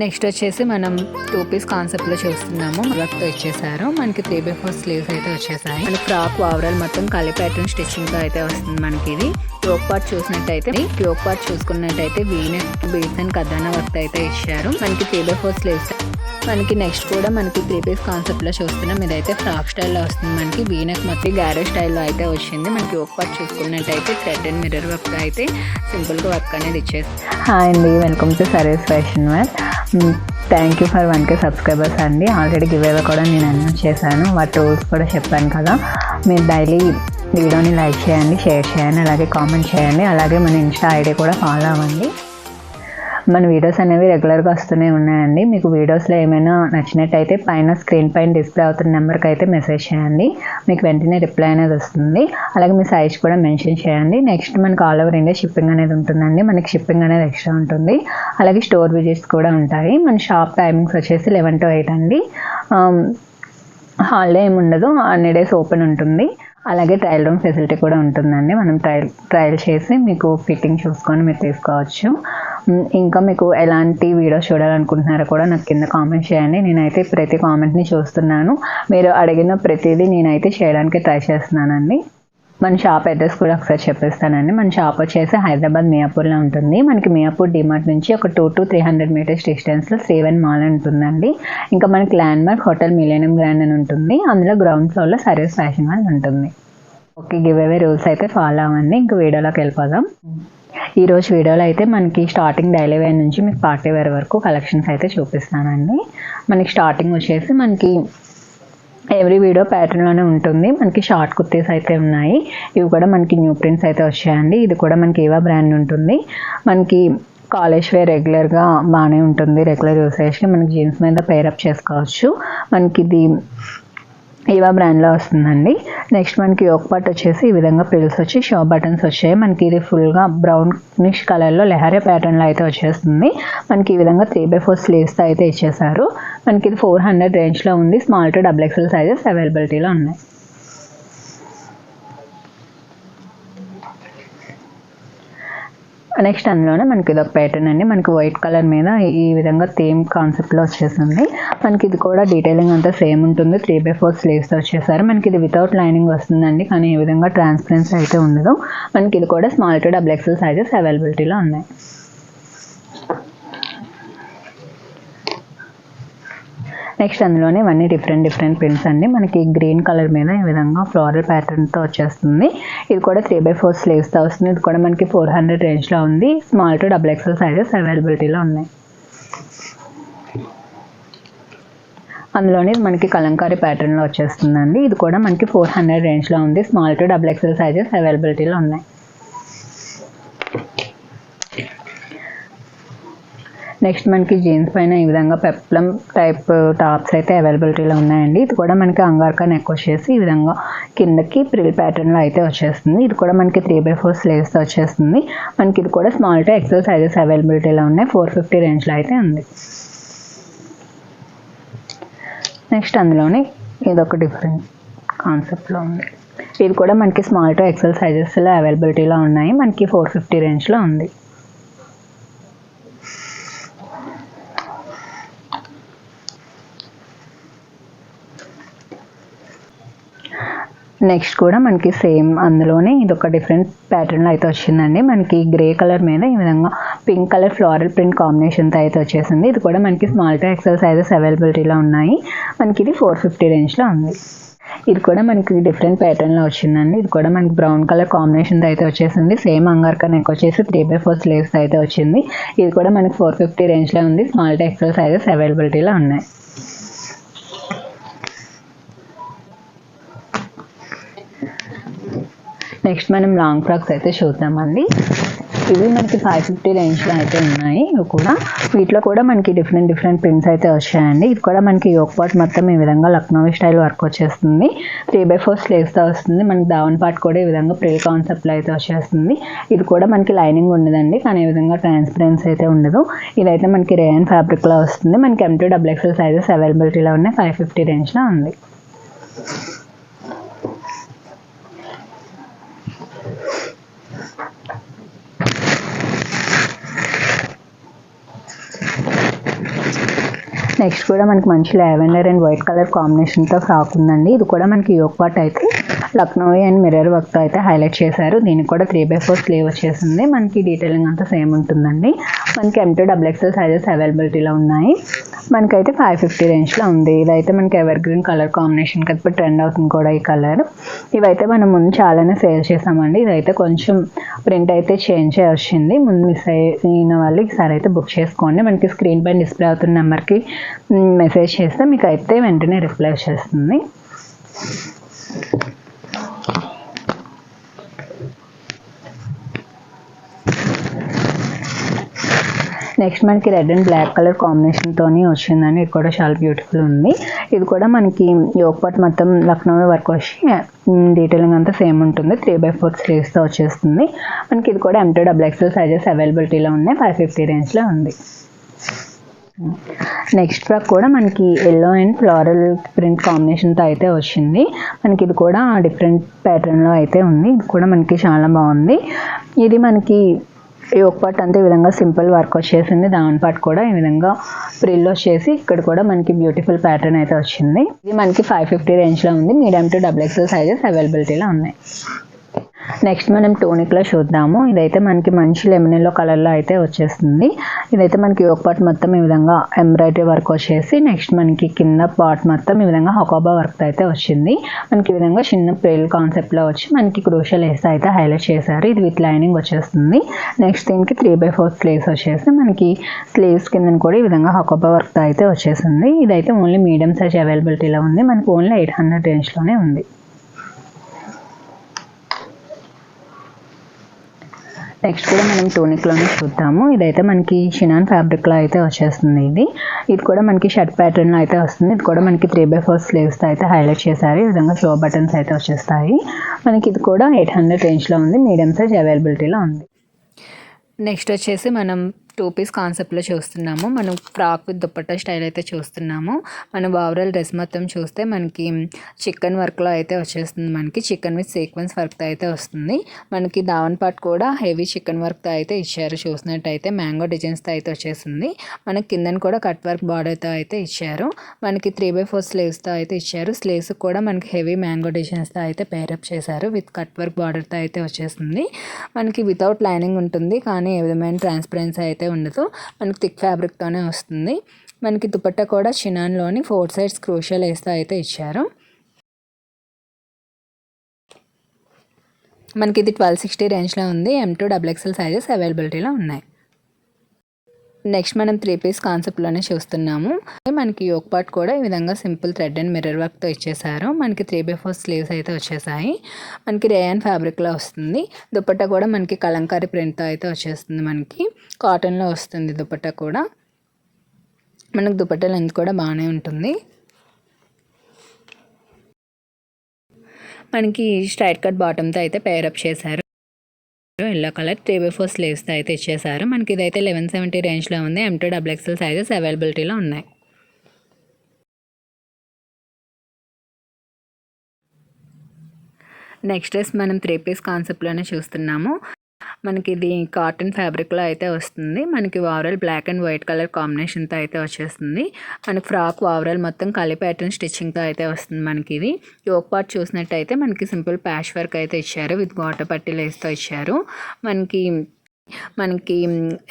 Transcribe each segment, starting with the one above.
Next వచ్చేసి మనం 2 piece కాన్సెప్ట్లో చూస్తున్నాము. వర్క్తో ఇచ్చేసారు. మనకి 3/4 స్లీవ్స్ అయితే వచ్చేసాయి. మనకి ఫ్రాక్ ఓవరాల్ మొత్తం కలి ప్యాటర్న్ స్టిచ్చింగ్తో అయితే వస్తుంది. మనకి ఇది యోక్ పార్ట్ చూసుకున్నట్టయితే వీనెక్ బీడ్స్ అండ్ కథానా వర్క్ అయితే ఇచ్చారు. మనకి 3/4 స్లీవ్స్. మనకి నెక్స్ట్ కూడా మనకి 3 పీస్ కాన్సెప్ట్లో చూస్తున్నాం. ఇదైతే ఫ్రాక్ స్టైల్లో వస్తుంది. మనకి వీనెక్ మొత్తం గ్యారేజ్ స్టైల్లో అయితే వచ్చింది. మనకి యోక్ పార్ట్ చూసుకున్నట్టయితే థ్రెడ్ అండ్ మిర్రర్ వర్క్ అయితే సింపుల్గా వర్క్ అనేది ఇచ్చేసి. హాయ్ అండి, welcome to Sarees fashion wear. Thank you for 1K subscribers అండి. ఆల్రెడీ గివ్ అవే కూడా నేను అనౌన్స్ చేశాను. వాటి టూల్స్ కూడా చెప్పాను కదా. మీరు డైలీ వీడియోని లైక్ చేయండి, షేర్ చేయండి, అలాగే కామెంట్ చేయండి. అలాగే మన ఇన్స్టా ఐడి కూడా ఫాలో అవ్వండి. మన వీడియోస్ అనేవి రెగ్యులర్గా వస్తూనే ఉన్నాయండి. మీకు వీడియోస్లో ఏమైనా నచ్చినట్టయితే పైన స్క్రీన్ పైన డిస్ప్లే అవుతున్న నెంబర్కి అయితే మెసేజ్ చేయండి. మీకు వెంటనే రిప్లై అనేది వస్తుంది. అలాగే మీ సైజ్ కూడా మెన్షన్ చేయండి. నెక్స్ట్ మనకు ఆల్ ఓవర్ ఇండియా షిప్పింగ్ అనేది ఉంటుందండి. మనకి షిప్పింగ్ అనేది ఎక్స్ట్రా ఉంటుంది. అలాగే స్టోర్ విజిట్స్ కూడా ఉంటాయి. మన షాప్ టైమింగ్స్ వచ్చేసి 11 to 8 అండి. హాలిడే ఏమి ఉండదు, అన్ని డేస్ ఓపెన్ ఉంటుంది. అలాగే ట్రయల్ రూమ్ ఫెసిలిటీ కూడా ఉంటుందండి. మనం ట్రయల్ చేసి మీకు ఫిట్టింగ్ చూసుకొని మీరు తీసుకోవచ్చు. ఇంకా మీకు ఎలాంటి వీడియోస్ చూడాలనుకుంటున్నారో కూడా నాకు కింద కామెంట్ చేయండి. నేనైతే ప్రతి కామెంట్ని చూస్తున్నాను. మీరు అడిగిన ప్రతిదీ నేనైతే చేయడానికి ట్రై చేస్తున్నానండి. మన షాప్ అడ్రస్ కూడా ఒకసారి చెప్పేస్తానండి. మన షాప్ వచ్చేసి హైదరాబాద్ మియాపూర్లో ఉంటుంది. మనకి మియాపూర్ డిమార్ట్ నుంచి ఒక 200 to 300 మీటర్స్ డిస్టెన్స్లో శ్రీవన్ మాల్ ఉంటుందండి. ఇంకా మనకి land mark hotel millennium grand అని ఉంటుంది. అందులో గ్రౌండ్ ఫ్లోర్లో సరీస్ ఫ్యాషన్ వేర్ ఉంటుంది. ఓకే, గివ్ అవే రూల్స్ అయితే ఫాలో అవ్వండి. ఇంకా వీడియోలోకి వెళ్ళిపోదాం. ఈరోజు వీడియోలో అయితే మనకి స్టార్టింగ్ డైలీ వేర్ నుంచి మీకు పార్టీ వేర్ వరకు కలెక్షన్స్ అయితే చూపిస్తానండి. మనకి స్టార్టింగ్ వచ్చేసి మనకి ఎవ్రీ వీడియో ప్యాటర్న్లోనే ఉంటుంది. మనకి షార్ట్ కుర్తీస్ అయితే ఉన్నాయి. ఇవి కూడా మనకి న్యూ ప్రింట్స్ అయితే వచ్చాయండి. ఇది కూడా మనకి ఏవా బ్రాండ్ ఉంటుంది. మనకి కాలేజ్ వేర్ రెగ్యులర్గా బాగానే ఉంటుంది. రెగ్యులర్ యూసేజ్కి మనకి జీన్స్ మీద పేరప్ చేసుకోవచ్చు. మనకి ఇది ఏవా బ్రాండ్లో వస్తుందండి. నెక్స్ట్ మనకి యోక్ పార్ట్ వచ్చేసి ఈ విధంగా పిల్స్ వచ్చి షో బటన్స్ వచ్చాయి. మనకి ఇది ఫుల్గా బ్రౌనిష్ కలర్లో లెహరే ప్యాటర్న్లో అయితే వచ్చేస్తుంది. మనకి ఈ విధంగా 3/4 స్లీవ్స్తో అయితే ఇచ్చేసారు. మనకి ఇది 400 రేంజ్లో ఉంది. స్మాల్ టు XXL సైజెస్ అవైలబిలిటీలో ఉన్నాయి. నెక్స్ట్ అందులోనే మనకి ఇది ఒక ప్యాటర్న్ అండి. మనకి వైట్ కలర్ మీద ఈ విధంగా థీమ్ కాన్సెప్ట్లో వచ్చేసింది. మనకి ఇది కూడా డీటెయిలింగ్ అంతా సేమ్ ఉంటుంది. 3/4 స్లీవ్స్తో వచ్చేసారు. మనకి ఇది వితౌట్ లైనింగ్ వస్తుందండి, కానీ ఈ విధంగా ట్రాన్స్పరెన్సీ అయితే ఉండదు. మనకి ఇది కూడా స్మాల్ టు XXL సైజెస్ అవైలబిలిటీలో ఉన్నాయి. నెక్స్ట్ అందులోనే ఇవన్నీ డిఫరెంట్ ప్రింట్స్ అండి. మనకి గ్రీన్ కలర్ మీద ఈ విధంగా ఫ్లోరల్ ప్యాటర్న్తో వచ్చేస్తుంది. ఇది కూడా 3/4 స్లీవ్స్తో వస్తుంది. ఇది కూడా మనకి 400 రేంజ్లో ఉంది. స్మాల్ టు XXL సైజెస్ అవైలబిలిటీలో ఉన్నాయి. అందులోనే మనకి కలంకారీ ప్యాటర్న్లో వచ్చేస్తుందండి. ఇది కూడా మనకి 400 రేంజ్లో ఉంది. స్మాల్ టు XXL సైజెస్ అవైలబిలిటీలో ఉన్నాయి. నెక్స్ట్ మనకి జీన్స్ పైన ఈ విధంగా పెప్లం టైప్ టాప్స్ అయితే అవైలబిలిటీలో ఉన్నాయండి. ఇది కూడా మనకి అంగార్కా నెక్ వచ్చేసి ఈ విధంగా కిందకి ప్రిల్ ప్యాటర్న్లో అయితే వచ్చేస్తుంది. ఇది కూడా మనకి 3/4 స్లీవ్స్తో వచ్చేస్తుంది. మనకి ఇది కూడా స్మాల్ టు XL సైజెస్ అవైలబిలిటీలో ఉన్నాయి. 450 రేంజ్లో అయితే ఉంది. నెక్స్ట్ అందులోనే ఇదొక డిఫరెంట్ కాన్సెప్ట్లో ఉంది. ఇది కూడా మనకి స్మాల్ టు XL సైజెస్లో అవైలబిలిటీలో ఉన్నాయి. మనకి 450 రేంజ్లో ఉంది. నెక్స్ట్ కూడా మనకి సేమ్ అందులోనే ఇది ఒక డిఫరెంట్ ప్యాటర్న్లో అయితే వచ్చిందండి. మనకి గ్రే కలర్ మీద ఈ విధంగా పింక్ కలర్ ఫ్లోరల్ ప్రింట్ కాంబినేషన్తో అయితే వచ్చేసింది. ఇది కూడా మనకి స్మాల్ టు XL సైజెస్ అవైలబిలిటీలో ఉన్నాయి. మనకి ఇది 450 రేంజ్లో ఉంది. ఇది కూడా మనకి డిఫరెంట్ ప్యాటర్న్లో వచ్చిందండి. ఇది కూడా మనకి బ్రౌన్ కలర్ కాంబినేషన్తో అయితే వచ్చేసింది. సేమ్ అంగార్కా నెక్ వచ్చేసి 3/4 స్లీవ్స్ అయితే వచ్చింది. ఇది కూడా మనకి 450 రేంజ్లో ఉంది. స్మాల్ టు XL సైజెస్ అవైలబిలిటీలో ఉన్నాయి. నెక్స్ట్ మనం లాంగ్ ఫ్రాక్స్ అయితే చూద్దామండి. ఇవి మనకి 550 రేంజ్లో అయితే ఉన్నాయి. ఇవి కూడా వీటిలో కూడా మనకి డిఫరెంట్ ప్రింట్స్ అయితే వచ్చాయండి. ఇది కూడా మనకి యోక్ పార్ట్ మొత్తం ఈ విధంగా లక్నోవి స్టైల్ వర్క్ వచ్చేస్తుంది. 3/4 స్లీవ్స్తో వస్తుంది. మనకి దావన్ పార్ట్ కూడా ఈ విధంగా ప్రిల్ కాన్సెప్ట్లో అయితే వచ్చేస్తుంది. ఇది కూడా మనకి లైనింగ్ ఉండదండి, కానీ ఈ విధంగా ట్రాన్స్పరెన్సీ అయితే ఉండదు. ఇదైతే మనకి రేయన్ ఫ్యాబ్రిక్లో వస్తుంది. మనకి M2 XXL సైజెస్ అవైలబిలిటీలో ఉన్నాయి. 550 రేంజ్లో ఉంది. నెక్స్ట్ కూడా మనకి మంచి లావెండర్ అండ్ వైట్ కలర్ కాంబినేషన్తో ఫ్రాక్ ఉందండి. ఇది కూడా మనకి యోక్ పార్ట్ అయితే లక్నోవి అండ్ మిర్రర్ వర్క్తో అయితే హైలైట్ చేశారు. దీనికి కూడా 3/4 స్లీవ్ వచ్చేసింది. మనకి డీటెయిలింగ్ అంతా సేమ్ ఉంటుందండి. మనకి M2 XXL సైజెస్ అవైలబిలిటీలో ఉన్నాయి. మనకైతే 550 రేంజ్లో ఉంది. ఇదైతే మనకి ఎవర్ గ్రీన్ కలర్ కాంబినేషన్ కదా, ఇప్పుడు ట్రెండ్ అవుతుంది కూడా ఈ కలర్. ఇవైతే మనం ముందు చాలానే సేల్ చేసామండి. ఇదైతే కొంచెం ప్రింట్ అయితే చేంజ్ అయ్యి వచ్చింది. ముందు మిస్ అయిన వాళ్ళు ఈసారి అయితే బుక్ చేసుకోండి. మనకి స్క్రీన్ పైన డిస్ప్లే అవుతున్న నెంబర్కి మెసేజ్ చేస్తే మీకు అయితే వెంటనే రిప్లై వచ్చేస్తుంది. నెక్స్ట్ మనకి రెడ్ అండ్ బ్లాక్ కలర్ కాంబినేషన్తో వచ్చిందండి. ఇది కూడా చాలా బ్యూటిఫుల్ ఉంది. ఇది కూడా మనకి యోక్ పార్ట్ మొత్తం లక్నోవి వర్క్ వచ్చి డీటెయిలింగ్ అంతా సేమ్ ఉంటుంది. 3/4 స్లీవ్స్తో వచ్చేస్తుంది. మనకి ఇది కూడా M2 XXL సైజెస్ అవైలబిలిటీలో ఉన్నాయి. 550 రేంజ్లో ఉంది. నెక్స్ట్ ఫ్రాక్ కూడా మనకి ఎల్లో అండ్ ఫ్లోరల్ ప్రింట్ కాంబినేషన్తో అయితే వచ్చింది. మనకి ఇది కూడా డిఫరెంట్ ప్యాటర్న్లో అయితే ఉంది. ఇది కూడా మనకి చాలా బాగుంది. ఇది మనకి యోక్ పార్ట్ అంతా ఈ విధంగా సింపుల్ వర్క్ వచ్చేసింది. దాని పార్ట్ కూడా ఈ విధంగా ఫ్రిల్ వచ్చేసి ఇక్కడ కూడా మనకి బ్యూటిఫుల్ ప్యాటర్న్ అయితే వచ్చింది. ఇది మనకి 550 రేంజ్లో ఉంది. మీడియం టు XXL సైజెస్ అవైలబిలిటీలో ఉన్నాయి. నెక్స్ట్ మనం టోనిక్లో చూద్దాము. ఇదైతే మనకి మంచి లెమన్ ఎల్లో కలర్లో అయితే వచ్చేస్తుంది. ఇదైతే మనకి యోక్ పార్ట్ మొత్తం ఈ విధంగా ఎంబ్రాయిడరీ వర్క్ వచ్చేసి నెక్స్ట్ మనకి కింద పార్ట్ మొత్తం ఈ విధంగా హకోబా వర్క్ అయితే వచ్చింది. మనకి ఈ విధంగా చిన్న ప్రిల్ కాన్సెప్ట్లో వచ్చి మనకి క్రూషియల్ వేస్తే అయితే హైలైట్ చేశారు. ఇది విత్ లైనింగ్ వచ్చేస్తుంది. నెక్స్ట్ దీనికి 3/4 స్లీవ్స్ వచ్చేసి మనకి స్లీవ్స్ కింద కూడా ఈ విధంగా హకోబా వర్క్ అయితే వచ్చేసింది. ఇదైతే ఓన్లీ మీడియం సైజ్ అవైలబిలిటీలో ఉంది. మనకి ఓన్లీ 800 రేంజ్లోనే ఉంది. నెక్స్ట్ కూడా మనం టోనిక్లోనే చూద్దాము. ఇదైతే మనకి షినాన్ ఫ్యాబ్రిక్లో అయితే వచ్చేస్తుంది. ఇది కూడా మనకి షర్ట్ ప్యాటర్న్లో అయితే వస్తుంది. ఇది కూడా మనకి 3/4 స్లీవ్స్తో అయితే హైలైట్ చేశారు. ఈ విధంగా షో బటన్స్ అయితే వచ్చేస్తాయి. మనకి ఇది కూడా 800 రేంజ్లో ఉంది. మీడియం సైజ్ అవైలబిలిటీలో ఉంది. నెక్స్ట్ వచ్చేసి మనం 2 పీస్ కాన్సెప్ట్లో చూస్తున్నాము. మనం ఫ్రాక్ విత్ దుపట్టా స్టైల్ అయితే చూస్తున్నాము. మనం ఓవరాల్ డ్రెస్ మొత్తం చూస్తే మనకి చికెన్ వర్క్లో అయితే వచ్చేస్తుంది. మనకి చికెన్ విత్ సీక్వెన్స్ వర్క్తో అయితే వస్తుంది. మనకి దావన్ పార్ట్ కూడా హెవీ చికెన్ వర్క్తో అయితే ఇచ్చారు. చూసినట్టయితే మ్యాంగో డిజైన్స్తో అయితే వచ్చేసింది. మనకి కిందన కూడా కట్ వర్క్ బార్డర్తో అయితే ఇచ్చారు. మనకి 3/4 స్లీవ్స్తో అయితే ఇచ్చారు. స్లీవ్స్ కూడా మనకి హెవీ మ్యాంగో డిజైన్స్తో అయితే పేరప్ చేశారు. విత్ కట్ వర్క్ బార్డర్తో అయితే వచ్చేస్తుంది. మనకి వితౌట్ లైనింగ్ ఉంటుంది, కానీ ఏ విధమైన ట్రాన్స్పరెన్సీ అయితే ఉండదు. మనకి థిక్ ఫ్యాబ్రిక్తోనే వస్తుంది. మనకి దుపట్టా కూడా చినాన్లోని 4 సైడ్స్ క్రూషియల్ వేస్తా అయితే ఇచ్చారు. మనకి ఇది 1260 రేంజ్లో ఉంది. M2 XXL సైజెస్ అవైలబిలిటీలో ఉన్నాయి. నెక్స్ట్ మనం 3 పీస్ కాన్సెప్ట్లోనే చూస్తున్నాము. మనకి యోక్ పార్ట్ కూడా ఈ విధంగా సింపుల్ థ్రెడ్ అండ్ మిర్రర్ వర్క్తో ఇచ్చేసారు. మనకి 3/4 స్లీవ్స్ అయితే వచ్చేసాయి. మనకి రేయాన్ ఫ్యాబ్రిక్లో వస్తుంది. దుపట్టా కూడా మనకి కలంకారీ ప్రింట్తో అయితే వచ్చేస్తుంది. మనకి కాటన్లో వస్తుంది దుపట్టా కూడా. మనకి దుపట్టా లెంత్ కూడా బాగానే ఉంటుంది. మనకి స్ట్రైట్ కట్ బాటమ్తో అయితే పేరప్ చేశారు. ఎల్లో కలర్ 3/4 స్లీవ్స్తో అయితే ఇచ్చేసారు. మనకి ఇదైతే 1170 రేంజ్లో ఉంది. M2 XXL సైజెస్ అవైలబిలిటీలో ఉన్నాయి. నెక్స్ట్ డ్రెస్ మనం 3 పీస్ కాన్సెప్ట్లోనే చూస్తున్నాము. మనకి ఇది కాటన్ ఫ్యాబ్రిక్లో అయితే వస్తుంది. మనకి overall black and white colour కాంబినేషన్తో అయితే వచ్చేస్తుంది. మనకి ఫ్రాక్ ఓవరాల్ మొత్తం కలి ప్యాటర్న్ స్టిచ్చింగ్తో అయితే వస్తుంది. మనకి ఇది యోక్ పార్ట్ చూసినట్టయితే మనకి సింపుల్ ప్యాచ్ వర్క్ అయితే ఇచ్చారు. విత్ గోట పట్టి లేస్తో ఇచ్చారు. మనకి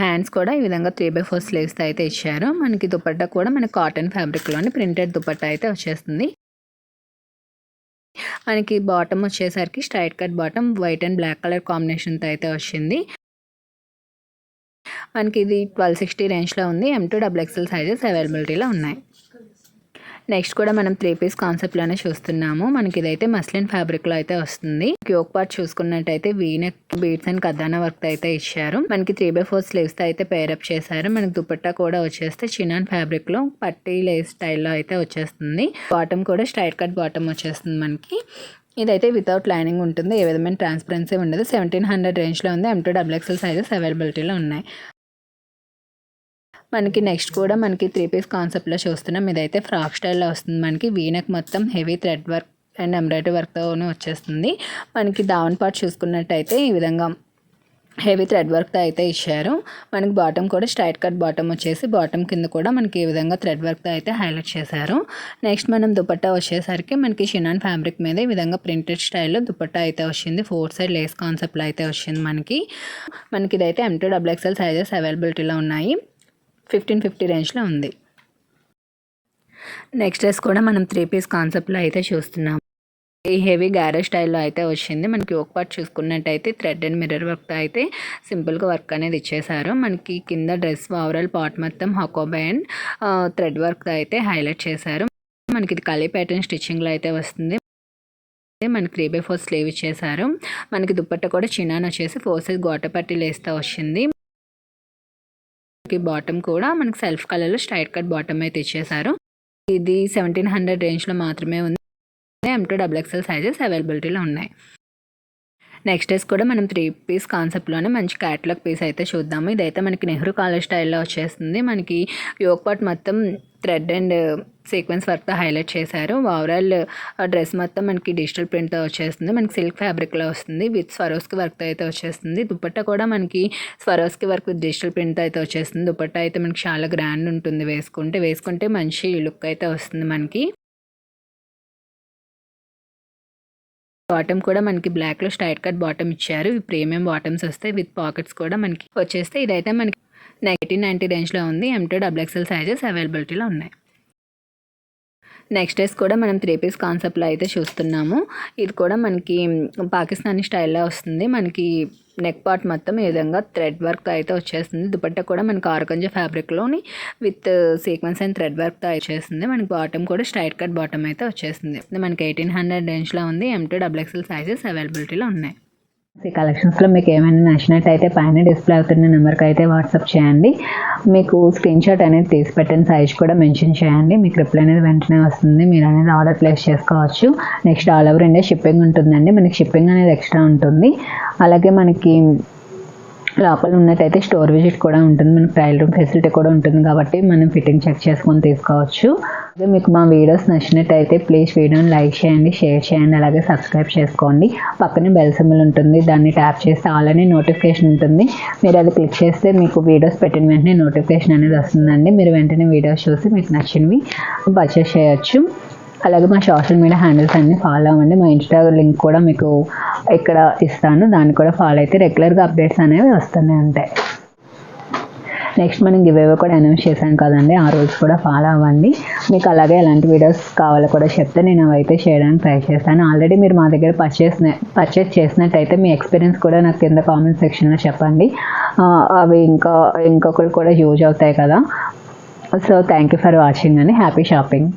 హ్యాండ్స్ కూడా ఈ విధంగా 3/4 స్లీవ్స్తో అయితే ఇచ్చారు. మనకి దుపట్టా కూడా మనకి కాటన్ ఫ్యాబ్రిక్లోని ప్రింటెడ్ దుపట్టా అయితే వచ్చేస్తుంది. మనకి బాటమ్ వచ్చేసరికి straight cut bottom white and black colour కాంబినేషన్తో అయితే వచ్చింది. మనకి ఇది 1260 రేంజ్లో ఉంది. M2 XXL సైజెస్ అవైలబిలిటీలో ఉన్నాయి. నెక్స్ట్ కూడా మనం 3 పీస్ కాన్సెప్ట్లోనే చూస్తున్నాము. మనకి ఇదైతే మస్లిన్ ఫ్యాబ్రిక్లో అయితే వస్తుంది. యోక్ పార్ట్ చూసుకున్నట్టయితే వీనెక్ బీడ్స్ అండ్ కద్దానా వర్క్ అయితే ఇచ్చారు. మనకి 3/4 స్లీవ్స్తో అయితే పేరప్ చేశారు. మనకి దుపట్టా కూడా వచ్చేస్తే చినాన్ ఫ్యాబ్రిక్లో పట్టీ లేస్ స్టైల్లో అయితే వచ్చేస్తుంది. బాటమ్ కూడా స్ట్రైట్ కట్ బాటమ్ వచ్చేస్తుంది. మనకి ఇదైతే వితౌట్ లైనింగ్ ఉంటుంది. ఏ విధమైన ట్రాన్స్పరెన్సీ ఉండదు. 1700 రేంజ్లో ఉంది. M2 XXL సైజెస్ అవైలబిలిటీలో ఉన్నాయి. మనకి నెక్స్ట్ కూడా మనకి 3 పీస్ కాన్సెప్ట్లో చూస్తున్నాం. ఇదైతే ఫ్రాక్ స్టైల్లో వస్తుంది. మనకి వీనెక్ మొత్తం heavy thread work and embroidery వర్క్తోనే వచ్చేస్తుంది. మనకి దావన్ పార్ట్ చూసుకున్నట్టయితే ఈ విధంగా హెవీ థ్రెడ్ వర్క్తో అయితే ఇచ్చారు. మనకి బాటమ్ కూడా స్ట్రైట్ కట్ బాటమ్ వచ్చేసి బాటమ్ కింద కూడా మనకి ఈ విధంగా థ్రెడ్ వర్క్తో అయితే హైలైట్ చేశారు. నెక్స్ట్ మనం దుపట్టా వచ్చేసరికి మనకి షినాన్ ఫ్యాబ్రిక్ మీద ఈ విధంగా ప్రింటెడ్ స్టైల్లో దుపట్టా అయితే వచ్చింది. 4 సైడ్ లేస్ కాన్సెప్ట్లో అయితే వచ్చింది. మనకి ఇదైతే M2 XXL సైజెస్ అవైలబిలిటీలో ఉన్నాయి. 1550 రేంజ్లో ఉంది. నెక్స్ట్ డ్రెస్ కూడా మనం 3 పీస్ కాన్సెప్ట్లో అయితే చూస్తున్నాం. ఈ హెవీ గ్యారేజ్ స్టైల్లో అయితే వచ్చింది. మనకి ఒక పార్ట్ చూసుకున్నట్టయితే థ్రెడ్ అండ్ మిర్రర్ వర్క్తో అయితే సింపుల్గా వర్క్ అనేది ఇచ్చేసారు. మనకి కింద డ్రెస్ ఓవరాల్ పార్ట్ మొత్తం హకోబై అండ్ థ్రెడ్ వర్క్తో అయితే హైలైట్ చేశారు. మనకి ఇది కలీ ప్యాటర్న్ స్టిచ్చింగ్లో అయితే వస్తుంది. మనకి 3/4 స్లీవ్ ఇచ్చేసారు. మనకి దుపట్టా కూడా చినాన్ వచ్చేసి 4 సైజ్ గోటపట్టి లేస్తో వచ్చింది. బాటమ్ కూడా మనకి సెల్ఫ్ కలర్లో స్ట్రైట్ కట్ బాటమ్ అయితే ఇచ్చేసారు. ఇది 1700 రేంజ్లో మాత్రమే ఉంది. M2 XXL సైజెస్ అవైలబిలిటీలో ఉన్నాయి. నెక్స్ట్ డ్రెస్ కూడా మనం 3 పీస్ కాన్సెప్ట్లోనే మంచి క్యాటలాగ్ పీస్ అయితే చూద్దాము. ఇదైతే మనకి నెహ్రూ కాలర్ స్టైల్లో వచ్చేస్తుంది. మనకి యోక్ పార్ట్ మొత్తం థ్రెడ్ అండ్ సీక్వెన్స్ వర్క్తో హైలైట్ చేశారు. ఓవరాల్ డ్రెస్ మొత్తం మనకి డిజిటల్ ప్రింట్తో వచ్చేస్తుంది. మనకి సిల్క్ ఫ్యాబ్రిక్లో వస్తుంది విత్ స్వరోస్కి వర్క్తో అయితే వచ్చేస్తుంది. దుపట్టా కూడా మనకి స్వరోస్కి వర్క్ విత్ డిజిటల్ ప్రింట్తో అయితే వచ్చేస్తుంది. దుపట్టా అయితే మనకి చాలా గ్రాండ్ ఉంటుంది. వేసుకుంటే మంచి లుక్ అయితే వస్తుంది. మనకి బాటమ్ కూడా మనకి బ్లాక్లో స్ట్రైట్ కట్ బాటమ్ ఇచ్చారు. ఇవి ప్రీమియం బాటమ్స్ వస్తాయి విత్ పాకెట్స్ కూడా మనకి వచ్చేస్తే. ఇదైతే మనకి 1990 రేంజ్లో ఉంది. M2 XXL సైజెస్ అవైలబిలిటీలో ఉన్నాయి. నెక్స్ట్ డ్రెస్ కూడా మనం 3 పీస్ కాన్సెప్ట్లో అయితే చూస్తున్నాము. ఇది కూడా మనకి పాకిస్తానీ స్టైల్లో వస్తుంది. మనకి నెక్ పార్ట్ మొత్తం ఈ విధంగా థ్రెడ్ వర్క్ అయితే వచ్చేస్తుంది. దుపట్టా కూడా మనకి ఆర్గంజా ఫ్యాబ్రిక్లోని విత్ సీక్వెన్స్ అండ్ థ్రెడ్ వర్క్తో వచ్చేస్తుంది. మనకి బాటమ్ కూడా స్ట్రైట్ కట్ బాటమ్ అయితే వచ్చేస్తుంది. మనకి 1800 రేంజ్లో ఉంది. M2 XXL సైజెస్ అవైలబిలిటీలో ఉన్నాయి. ఈ కలెక్షన్స్లో మీకు ఏమైనా నచ్చినట్టయితే పైన డిస్ప్లే అవుతున్న నెంబర్కి అయితే వాట్సాప్ చేయండి. మీకు స్క్రీన్ షాట్ అనేది తీసి పెట్టిన సైజ్ కూడా మెన్షన్ చేయండి. మీకు రిప్లై అనేది వెంటనే వస్తుంది. మీరు అనేది ఆర్డర్ ప్లేస్ చేసుకోవచ్చు. Next all over India shipping ఉంటుందండి. మనకి షిప్పింగ్ అనేది ఎక్స్ట్రా ఉంటుంది. అలాగే మనకి లోపల ఉన్నట్టయితే స్టోర్ విజిట్ కూడా ఉంటుంది. మనకి ట్రయల్ రూమ్ ఫెసిలిటీ కూడా ఉంటుంది కాబట్టి మనం ఫిట్టింగ్ చెక్ చేసుకొని తీసుకోవచ్చు. అదే మీకు మా వీడియోస్ నచ్చినట్టయితే ప్లీజ్ వీడియోని లైక్ చేయండి, షేర్ చేయండి, అలాగే సబ్స్క్రైబ్ చేసుకోండి. పక్కనే బెల్ సింబల్ ఉంటుంది. దాన్ని ట్యాప్ చేస్తే ఆల్ అనే నోటిఫికేషన్ ఉంటుంది. మీరు అది క్లిక్ చేస్తే మీకు వీడియోస్ పెట్టిన వెంటనే నోటిఫికేషన్ అనేది వస్తుందండి. మీరు వెంటనే వీడియోస్ చూసి మీకు నచ్చినవి పర్చేస్ చేయొచ్చు. అలాగే మా సోషల్ మీడియా హ్యాండిల్స్ అన్నీ ఫాలో అవ్వండి. మా ఇన్స్టా లింక్ కూడా మీకు ఇక్కడ ఇస్తాను. దాన్ని కూడా ఫాలో అయితే రెగ్యులర్గా అప్డేట్స్ అనేవి వస్తూనే ఉంటాయి. నెక్స్ట్ మనం గివేవో కూడా అనౌన్స్ చేశాను కదండి, ఆ రోజు కూడా ఫాలో అవ్వండి. మీకు అలాగే ఎలాంటి వీడియోస్ కావాలో కూడా చెప్తే నేను అవైతే చేయడానికి ట్రై చేస్తాను. ఆల్రెడీ మీరు మా దగ్గర పర్చేస్ చేసినట్టయితే మీ ఎక్స్పీరియన్స్ కూడా నాకు కింద కామెంట్ సెక్షన్లో చెప్పండి. అవి ఇంకొకరు కూడా యూజ్ అవుతాయి కదా. So thank you for watching అండి. Happy shopping.